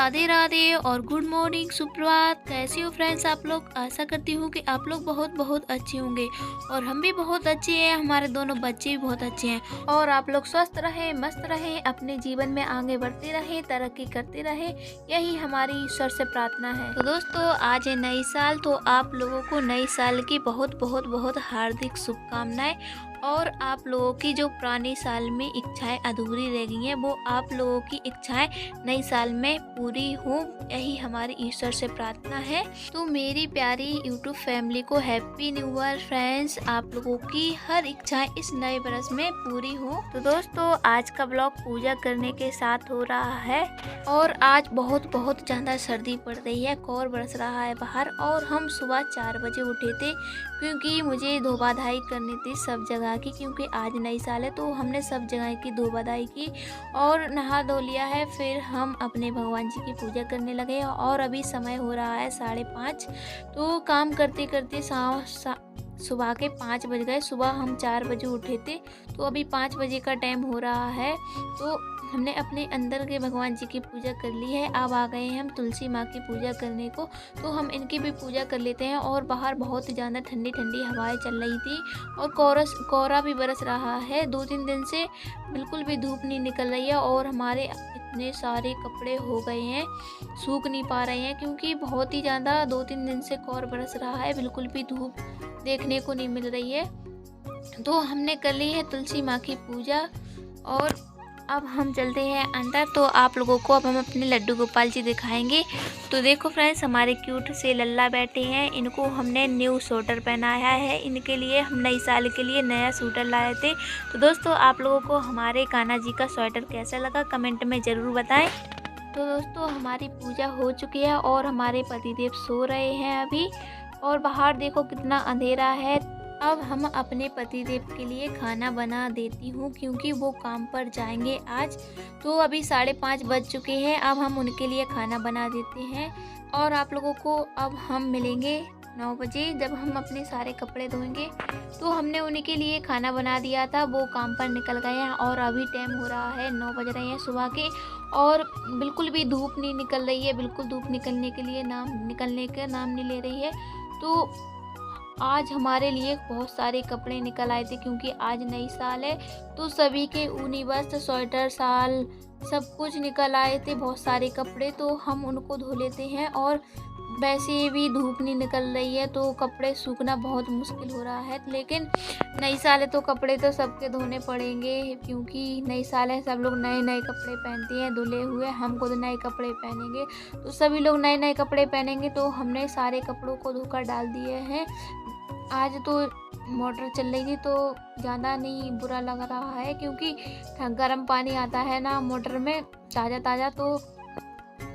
राधे राधे और good morning, सुप्रभात। कैसे हो फ्रेंड्स आप लोग? आशा करती हूँ कि आप लोग बहुत बहुत अच्छे होंगे और हम भी बहुत अच्छे हैं। हमारे दोनों बच्चे भी बहुत अच्छे हैं और आप लोग स्वस्थ रहें, मस्त रहें, अपने जीवन में आगे बढ़ते रहें, तरक्की करते रहें, यही हमारी ईश्वर से प्रार्थना है। तो दोस्तों आज है नई साल, तो आप लोगों को नई साल की बहुत बहुत बहुत हार्दिक शुभकामनाएं। और आप लोगों की जो पुरानी साल में इच्छाएं अधूरी रह गई हैं वो आप लोगों की इच्छाएं नई साल में पूरी हो, यही हमारी ईश्वर से प्रार्थना है। तो मेरी प्यारी यूट्यूब फैमिली को हैप्पी न्यू ईयर फ्रेंड्स। आप लोगों की हर इच्छाएं इस नए बरस में पूरी हो। तो दोस्तों आज का ब्लॉग पूजा करने के साथ हो रहा है और आज बहुत बहुत ज़्यादा सर्दी पड़ रही है, कोहरा बरस रहा है बाहर। और हम सुबह 4 बजे उठे थे क्योंकि मुझे धोबा धाई करनी थी सब जगह की, क्योंकि आज नई साल है। तो हमने सब जगह की धोबा धाई की और नहा धो लिया है। फिर हम अपने भगवान जी की पूजा करने लगे और अभी समय हो रहा है 5:30। तो काम करते करते सुबह के 5 बज गए। सुबह हम 4 बजे उठे थे तो अभी 5 बजे का टाइम हो रहा है। तो हमने अपने अंदर के भगवान जी की पूजा कर ली है। अब आ गए हैं हम तुलसी माँ की पूजा करने को, तो हम इनकी भी पूजा कर लेते हैं। और बाहर बहुत ही ज़्यादा ठंडी ठंडी हवाएं चल रही थी और कोहरा भी बरस रहा है। 2-3 दिन से बिल्कुल भी धूप नहीं निकल रही है और हमारे इतने सारे कपड़े हो गए हैं, सूख नहीं पा रहे हैं क्योंकि बहुत ही ज़्यादा 2-3 दिन से कोहरा बरस रहा है, बिल्कुल भी धूप देखने को नहीं मिल रही है। तो हमने कर ली है तुलसी माँ की पूजा और अब हम चलते हैं अंदर। तो आप लोगों को अब हम अपने लड्डू गोपाल जी दिखाएंगे। तो देखो फ्रेंड्स हमारे क्यूट से लल्ला बैठे हैं, इनको हमने न्यू स्वेटर पहनाया है। इनके लिए हम नई साल के लिए नया स्वेटर लाए थे। तो दोस्तों आप लोगों को हमारे कान्हा जी का स्वेटर कैसा लगा कमेंट में ज़रूर बताएं। तो दोस्तों हमारी पूजा हो चुकी है और हमारे पतिदेव सो रहे हैं अभी, और बाहर देखो कितना अंधेरा है। अब हम अपने पतिदेव के लिए खाना बना देती हूँ क्योंकि वो काम पर जाएंगे आज। तो अभी 5:30 बज चुके हैं, अब हम उनके लिए खाना बना देते हैं। और आप लोगों को अब हम मिलेंगे 9 बजे जब हम अपने सारे कपड़े धोएंगे। तो हमने उनके लिए खाना बना दिया था, वो काम पर निकल गए हैं और अभी टाइम हो रहा है 9 बज रहे हैं सुबह के और बिल्कुल भी धूप नहीं निकल रही है, बिल्कुल धूप निकलने का नाम नहीं ले रही है। तो आज हमारे लिए बहुत सारे कपड़े निकल आए थे क्योंकि आज नई साल है। तो सभी के ऊनी वस्त्र, स्वेटर, शाल सब कुछ निकल आए थे, बहुत सारे कपड़े। तो हम उनको धो लेते हैं और वैसे भी धूप नहीं निकल रही है तो कपड़े सूखना बहुत मुश्किल हो रहा है। लेकिन नई साल है तो कपड़े तो सबके धोने पड़ेंगे क्योंकि नई साल है, सब लोग नए नए कपड़े पहनते हैं धुले हुए। हम खुद नए कपड़े पहनेंगे तो सभी लोग नए नए कपड़े पहनेंगे। तो हमने सारे कपड़ों को धोकर डाल दिए हैं। आज तो मोटर चल रही थी तो ज़्यादा नहीं बुरा लग रहा है क्योंकि गर्म पानी आता है ना मोटर में ताज़ा ताज़ा, तो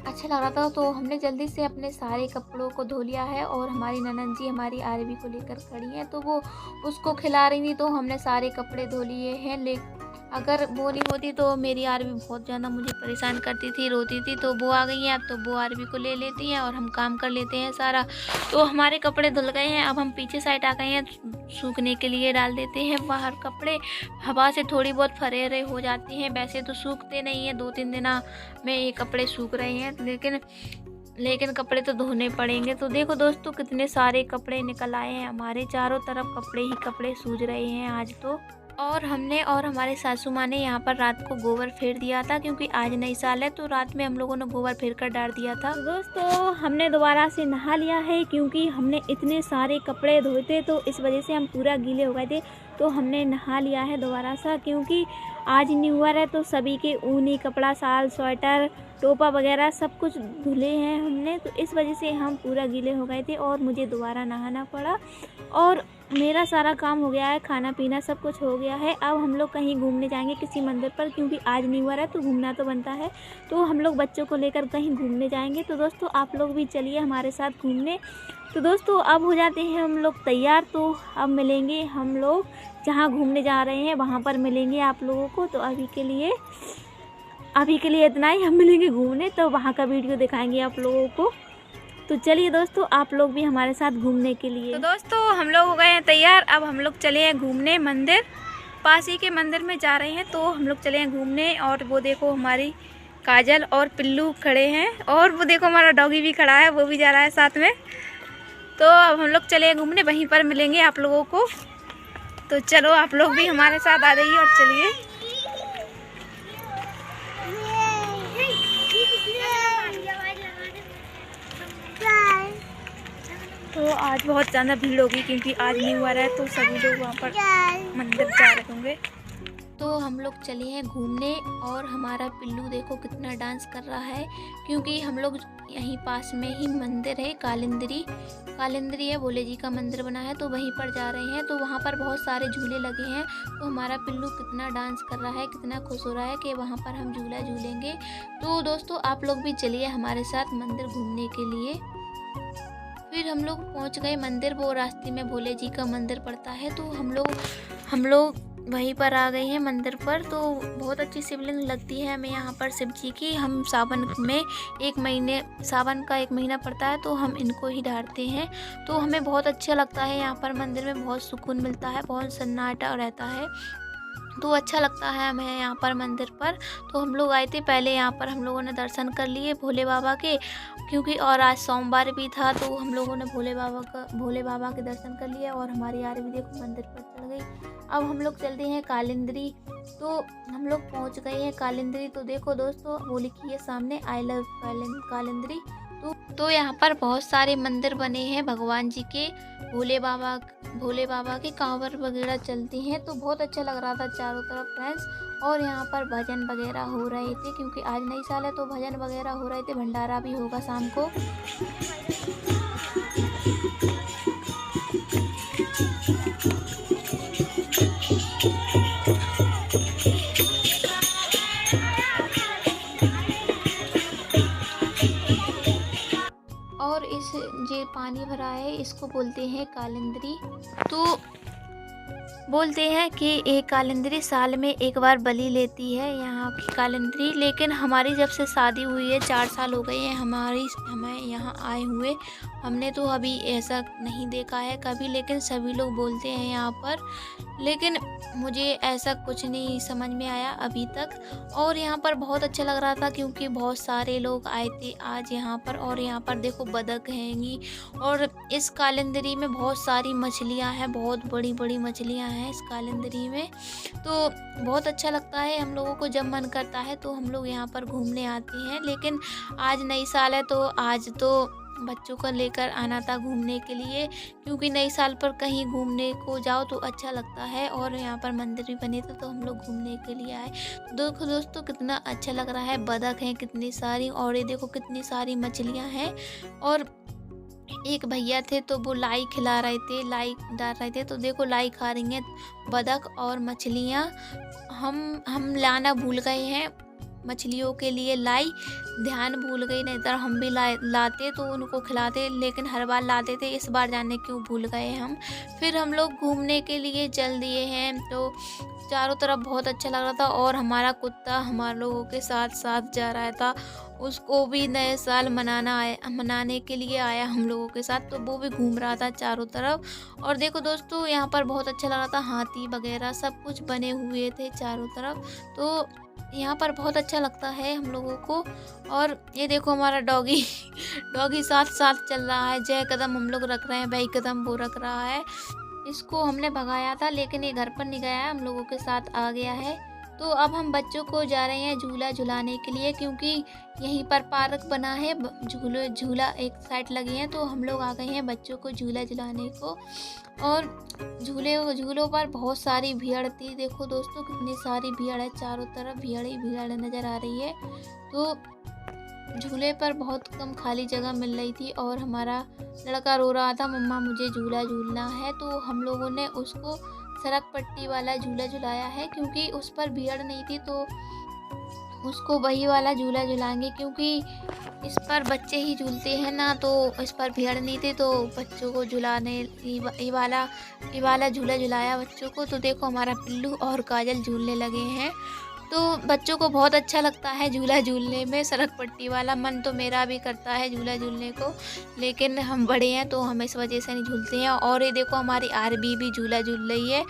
अच्छा लग रहा था। तो हमने जल्दी से अपने सारे कपड़ों को धो लिया है और हमारी ननद जी हमारी आरवी को लेकर खड़ी हैं तो वो उसको खिला रही थी। तो हमने सारे कपड़े धो लिए हैं। अगर वो नहीं होती तो मेरी आरवी बहुत ज़्यादा मुझे परेशान करती थी, रोती थी। तो वो आ गई हैं, अब तो वो आरवी को ले लेती हैं और हम काम कर लेते हैं सारा। तो हमारे कपड़े धुल गए हैं, अब हम पीछे साइड आ गए हैं, सूखने के लिए डाल देते हैं बाहर कपड़े। हवा से थोड़ी बहुत फरेरे हो जाती हैं, वैसे तो सूखते नहीं हैं। 2-3 दिन में ये कपड़े सूख रहे हैं लेकिन कपड़े तो धोने पड़ेंगे। तो देखो दोस्तों कितने सारे कपड़े निकल आए हैं, हमारे चारों तरफ कपड़े ही कपड़े सूझ रहे हैं आज तो। और हमने और हमारे सासू माँ ने यहाँ पर रात को गोबर फेर दिया था क्योंकि आज नई साल है। तो रात में हम लोगों ने गोबर फेर कर डाल दिया था। तो दोस्तों हमने दोबारा से नहा लिया है क्योंकि हमने इतने सारे कपड़े धोए थे तो इस वजह से हम पूरा गीले हो गए थे। तो हमने नहा लिया है दोबारा सा क्योंकि आज न्यू ईयर है तो सभी के ऊनी कपड़ा, शाल, स्वेटर, टोपा वगैरह सब कुछ धुले हैं हमने। तो इस वजह से हम पूरा गीले हो गए थे और मुझे दोबारा नहाना पड़ा। और मेरा सारा काम हो गया है, खाना पीना सब कुछ हो गया है। अब हम लोग कहीं घूमने जाएंगे किसी मंदिर पर क्योंकि आज न्यू ईयर है तो घूमना तो बनता है। तो हम लोग बच्चों को लेकर कहीं घूमने जाएंगे। तो दोस्तों आप लोग भी चलिए हमारे साथ घूमने। तो दोस्तों अब हो जाते हैं हम लोग तैयार। तो अब मिलेंगे हम लोग जहाँ घूमने जा रहे हैं वहाँ पर मिलेंगे आप लोगों को। तो अभी के लिए इतना ही, हम मिलेंगे घूमने तो वहाँ का वीडियो दिखाएंगे आप लोगों को। तो चलिए दोस्तों आप लोग भी हमारे साथ घूमने के लिए। तो दोस्तों हम लोग हो गए हैं तैयार, अब हम लोग चले हैं घूमने मंदिर, पास ही के मंदिर में जा रहे हैं। तो हम लोग चले हैं घूमने और वो देखो हमारी काजल और पिल्लू खड़े हैं और वो देखो हमारा डॉगी भी खड़ा है, वो भी जा रहा है साथ में। तो अब हम लोग चले घूमने, वहीं पर मिलेंगे आप लोगों को। तो चलो आप लोग भी हमारे साथ आ जाइए और चलिए। तो आज बहुत ज़्यादा भीड़ होगी क्योंकि आज न्यू ईयर है, तो सभी लोग वहाँ पर मंदिर जा रहे होंगे। तो हम लोग चले हैं घूमने और हमारा पिल्लू देखो कितना डांस कर रहा है, क्योंकि हम लोग यहीं पास में ही मंदिर है कालिंद्री है, भोले जी का मंदिर बना है, तो वहीं पर जा रहे हैं। तो वहाँ पर बहुत सारे झूले लगे हैं, तो हमारा पिल्लू कितना डांस कर रहा है, कितना खुश हो रहा है कि वहाँ पर हम झूला झूलेंगे। तो दोस्तों आप लोग भी चलिए हमारे साथ मंदिर घूमने के लिए। फिर हम लोग पहुँच गए मंदिर, वो रास्ते में भोले जी का मंदिर पड़ता है, तो हम लोग वहीं पर आ गए हैं मंदिर पर। तो बहुत अच्छी शिवलिंग लगती है हमें यहाँ पर शिव जी की। हम सावन का 1 महीना पड़ता है, तो हम इनको ही ढारते हैं। तो हमें बहुत अच्छा लगता है यहाँ पर मंदिर में, बहुत सुकून मिलता है, बहुत सन्नाटा रहता है, तो अच्छा लगता है हमें यहाँ पर मंदिर पर। तो हम लोग आए थे, पहले यहाँ पर हम लोगों ने दर्शन कर लिए भोले बाबा के, क्योंकि और आज सोमवार भी था, तो हम लोगों ने भोले बाबा के दर्शन कर लिए और हमारी यार भी देखो मंदिर पर चढ़ गई। अब हम लोग चलते हैं कालिंद्री। तो हम लोग पहुँच गए हैं कालिंद्री। तो देखो दोस्तों, वो लिखी है सामने आई लव कालिंद्री। तो यहाँ पर बहुत सारे मंदिर बने हैं भगवान जी के, भोले बाबा के कांवर वगैरह चलते हैं। तो बहुत अच्छा लग रहा था चारों तरफ फ्रेंड्स। और यहाँ पर भजन वगैरह हो रहे थे, क्योंकि आज नई साल है, तो भजन वगैरह हो रहे थे, भंडारा भी होगा शाम को। और ये पानी भरा है, इसको बोलते हैं कालिंद्री। तो बोलते हैं कि एक कालिंद्री साल में एक बार बलि लेती है यहाँ की कालिंद्री। लेकिन हमारी जब से शादी हुई है 4 साल हो गए हैं हमें यहाँ आए हुए, हमने तो अभी ऐसा नहीं देखा है कभी, लेकिन सभी लोग बोलते हैं यहाँ पर। लेकिन मुझे ऐसा कुछ नहीं समझ में आया अभी तक। और यहाँ पर बहुत अच्छा लग रहा था, क्योंकि बहुत सारे लोग आए थे आज यहाँ पर। और यहाँ पर देखो बतख हैंगी, और इस कालिंद्री में बहुत सारी मछलियाँ हैं, बहुत बड़ी बड़ी मछलियाँ हैं इस कालिंद्री में। तो बहुत अच्छा लगता है हम लोगों को, जब मन करता है तो हम लोग यहाँ पर घूमने आते हैं। लेकिन आज नई साल है, तो आज तो बच्चों को लेकर आना था घूमने के लिए, क्योंकि नई साल पर कहीं घूमने को जाओ तो अच्छा लगता है। और यहाँ पर मंदिर भी बने थे, तो हम लोग घूमने के लिए आए। देखो दोस्तों कितना अच्छा लग रहा है, बतख हैं कितनी सारी, और ये देखो कितनी सारी मछलियाँ हैं। और एक भैया थे, तो वो लाई खिला रहे थे, लाई डाल रहे थे। तो देखो लाई खा रही हैं बतख और मछलियाँ। हम लाना भूल गए हैं मछलियों के लिए लाई, ध्यान भूल गई, नहीं तो हम भी लाते तो उनको खिलाते, लेकिन हर बार लाते थे, इस बार जाने क्यों भूल गए हम। फिर हम लोग घूमने के लिए चल दिए हैं। तो चारों तरफ बहुत अच्छा लग रहा था, और हमारा कुत्ता हमारे लोगों के साथ साथ जा रहा था, उसको भी नए साल मनाने के लिए आया हम लोगों के साथ, तो वो भी घूम रहा था चारों तरफ। और देखो दोस्तों यहाँ पर बहुत अच्छा लग रहा था, हाथी वगैरह सब कुछ बने हुए थे चारों तरफ। तो यहाँ पर बहुत अच्छा लगता है हम लोगों को। और ये देखो हमारा डॉगी डॉगी साथ साथ चल रहा है, जय कदम हम लोग रख रहे हैं, भाई कदम वो रख रहा है। इसको हमने भगाया था, लेकिन ये घर पर नहीं गया है, हम लोगों के साथ आ गया है। तो अब हम बच्चों को जा रहे हैं झूला झुलाने के लिए, क्योंकि यहीं पर पार्क बना है, झूला एक साइड लगे हैं, तो हम लोग आ गए हैं बच्चों को झूला झुलाने को। और झूलों पर बहुत सारी भीड़ थी, देखो दोस्तों कितनी सारी भीड़ है, चारों तरफ भीड़ ही भीड़ नज़र आ रही है। तो झूले पर बहुत कम खाली जगह मिल रही थी, और हमारा लड़का रो रहा था, मम्मा मुझे झूला झूलना है। तो हम लोगों ने उसको सड़क पट्टी वाला झूला झुलाया है, क्योंकि उस पर भीड़ नहीं थी, तो उसको वही वाला झूला झुलाएंगे, क्योंकि इस पर बच्चे ही झूलते हैं ना, तो इस पर भीड़ नहीं थी, तो बच्चों को झुलाने ये वाला झूला झुलाया बच्चों को। तो देखो हमारा पिल्लू और काजल झूलने लगे हैं। तो बच्चों को बहुत अच्छा लगता है झूला झूलने में, सड़क पट्टी वाला। मन तो मेरा भी करता है झूला झूलने को, लेकिन हम बड़े हैं तो हम इस वजह से नहीं झूलते हैं। और ये देखो हमारी आरबी भी झूला झूल रही है।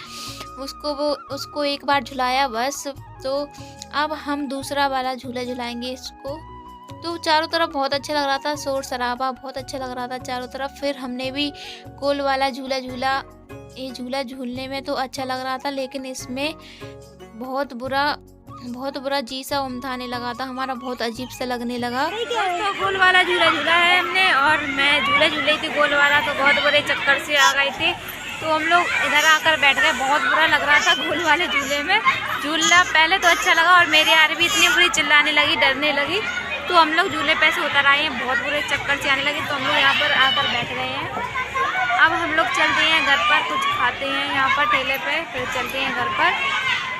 उसको एक बार झुलाया बस, तो अब हम दूसरा वाला झूला झुलाएंगे इसको। तो चारों तरफ बहुत अच्छा लग रहा था, शोर शराबा बहुत अच्छा लग रहा था चारों तरफ। फिर हमने भी गोल वाला झूला झूला। ये झूला झूलने में तो अच्छा लग रहा था, लेकिन इसमें बहुत बुरा जी सा उमथाने लगा था, हमारा बहुत अजीब सा लगने लगा। तो गोल वाला झूला झूला है हमने, और मैं झूला झूल रही थी गोल वाला, तो बहुत बुरे चक्कर से आ गए थे। तो हम लोग इधर आकर बैठ गए, बहुत बुरा लग रहा था गोल वाले झूले में झूलना। पहले तो अच्छा लगा, और मेरी यार भी इतनी बुरी चिल्लाने लगी, डरने लगी। तो हम लोग झूले पे से उतर आए हैं, बहुत बुरे चक्कर से आने लगे। तो हम लोग यहाँ पर आकर बैठ गए हैं। अब हम लोग चलते हैं घर पर, कुछ खाते हैं यहाँ पर ठेले पे, फिर चलते हैं घर पर।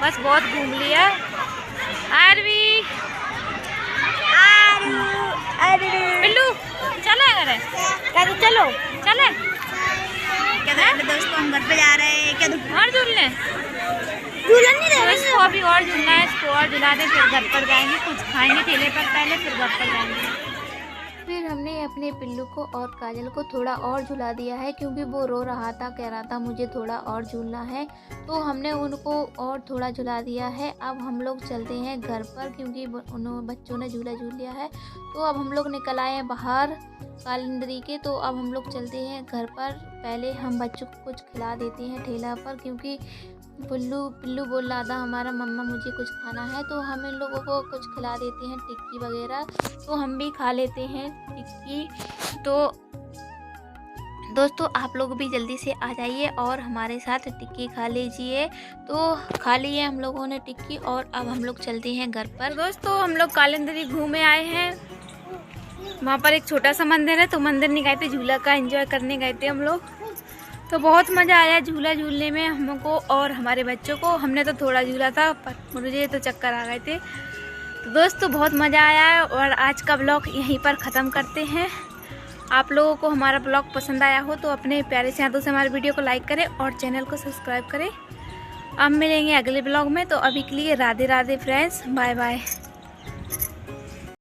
बस बहुत घूम लिया। आरवी बिल्लू चले घर, चलो चले दोस्तों हम घर पे जा रहे हैं। क्या और झूलने झूलन नहीं तो इसको अभी और झूलना है, इसको और झुला दें, फिर घर पर जाएंगे, कुछ खाएंगे ठेले पर पहले, फिर घर पर जाएंगे। फिर हमने अपने पिल्लू को और काजल को थोड़ा और झुला दिया है, क्योंकि वो रो रहा था, कह रहा था मुझे थोड़ा और झूलना है। तो हमने उनको और थोड़ा झुला दिया है। अब हम लोग चलते हैं घर पर, क्योंकि उन बच्चों ने झूला झूल लिया है। तो अब हम लोग निकल आए हैं बाहर कालिंदरी के। तो अब हम लोग चलते हैं घर पर। पहले हम बच्चों को कुछ खिला देते हैं ठेला पर, क्योंकि पिल्लू बोल रहा था हमारा मम्मा मुझे कुछ खाना है। तो हम इन लोगों को कुछ खिला देते हैं, टिक्की वगैरह। तो हम भी खा लेते हैं टिक्की। तो दोस्तों आप लोग भी जल्दी से आ जाइए और हमारे साथ टिक्की खा लीजिए। तो खा लिए हम लोगों ने टिक्की, और अब हम लोग चलते हैं घर पर। दोस्तों हम लोग कालिंदरी घूमे आए हैं, वहाँ पर एक छोटा सा मंदिर है, तो मंदिर नहीं गए थे, झूला का एंजॉय करने गए थे हम लोग। तो बहुत मज़ा आया झूला झूलने में हमको और हमारे बच्चों को। हमने तो थोड़ा झूला था, पर मुझे तो चक्कर आ गए थे। तो दोस्तों बहुत मज़ा आया है, और आज का ब्लॉग यहीं पर ख़त्म करते हैं। आप लोगों को हमारा ब्लॉग पसंद आया हो तो अपने प्यारे से हाथों से हमारे वीडियो को लाइक करें और चैनल को सब्सक्राइब करें। अब मिलेंगे अगले ब्लॉग में, तो अभी के लिए Radhe Radhe friends, bye bye.